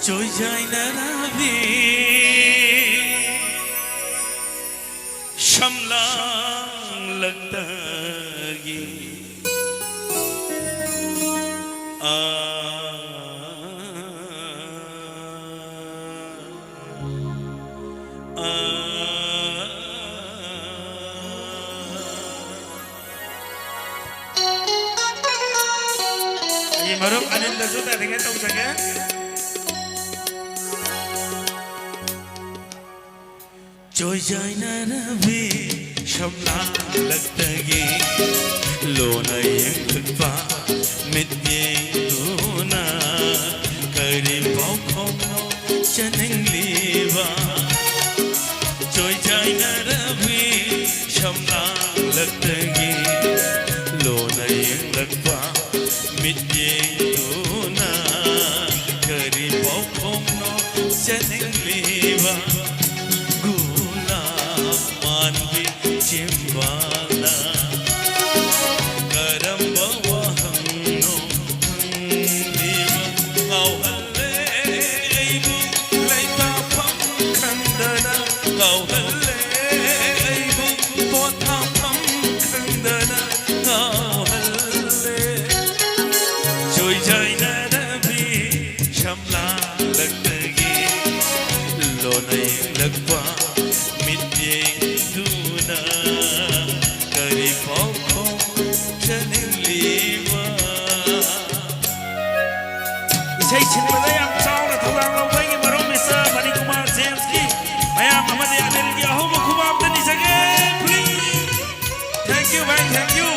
trôi dài nở vì sham lang लगता ये ये मरुम अनिल दसुता देंगे तो सके trôi dài nở vì sham lang लगता ये लो नहीं लगता मिट्टी दूना करीब पौखों चनंग लीवा trôi dài nở vì sham lang लगता ये लो नहीं लगता मिट्टी दूना करीब पौखों चनंग लीवा मानवी चिंबाला करम बवहंनो दीव गावहल्ले ऐबु लैता पंखंदना गावहल्ले ऐबु पोथा पंखंदना गावहल्ले जोई जाई नबी शमला लगतगी लो नहीं लगवा मिट्टी दूना करीब पौखों चनंग लीवा इसे छिनबदा याम चावना थौरांग लौबैगी मरुम मिस्टर मणि कुमार जेम्स की मयाम अमदे अनिल की अहुम खुबाम दनि सके प्लीज थैंक यू भाई थैंक यू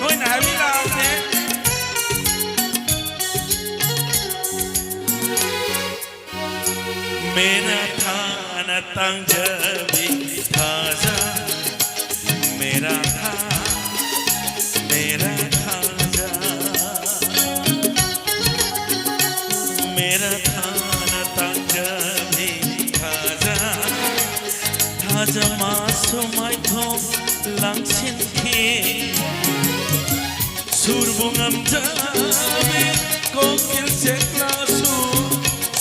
नोय ना हमी लाउते मेरा थाना तंजबी खाजा मेरा खाजा मेरा थाना तंजबी खाजा खाजा मासो mytho langsin ki surbungam jabe kokil seklasu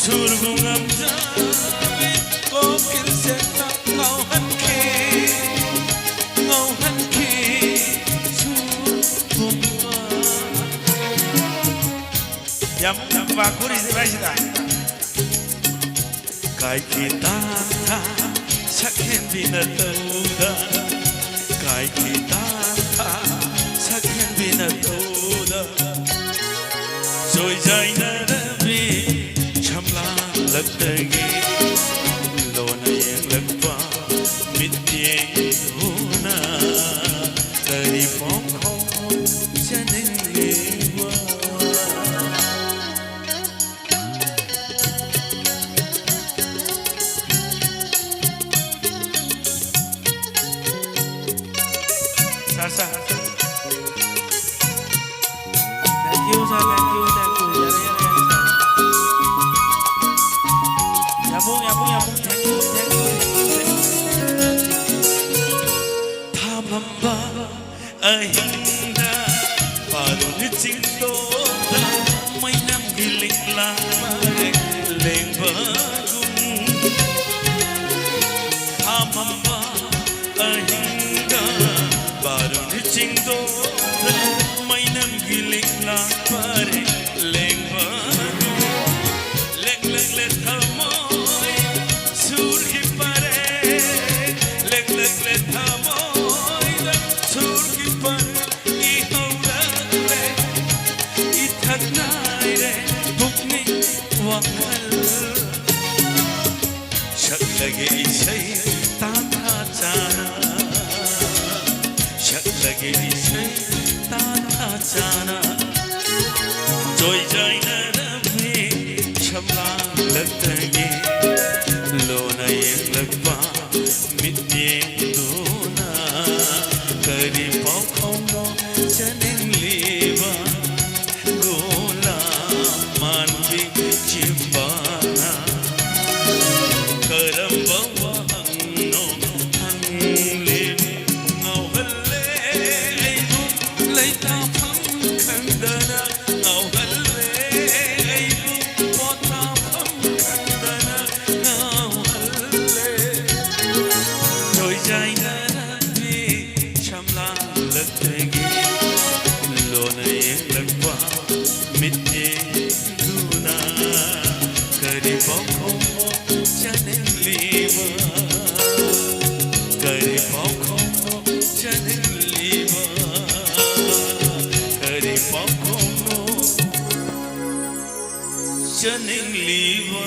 surbungam jabe kokil sekla ngauhan ki surbunga yam bakuri sibashida kai kita sakhen binatuda kai kita sakhen binatuda joy jai narabi shamla लगतगी लो नहीं लगवा मिट्टी दूना करीब पौखों चनंग लीवा सासा thank you sir thank you Yapung, thank you. Thamamba ahinda parun cinta mainam giling lamai leng bagung. Thamamba ahinda parun cinta mainam giling lamai leng bagung. Lek thamo शक लगे इसे ताना जाना शक लगे इसे ताना जाना जोई जाई नरभी शमला लगतगी लो नहीं लगवा मिट्टी दूना करीब पौखों चनंग लीवा गोला मानवी चिंबाना करम बवहंनो हंगलिव ngauhalle aibu leita phangkhandana ngauhalle aibu potha phangkhandana mitenduna kari pokomo chaneliwa kari pokomo chaneliwa kari pokomo chaneliwa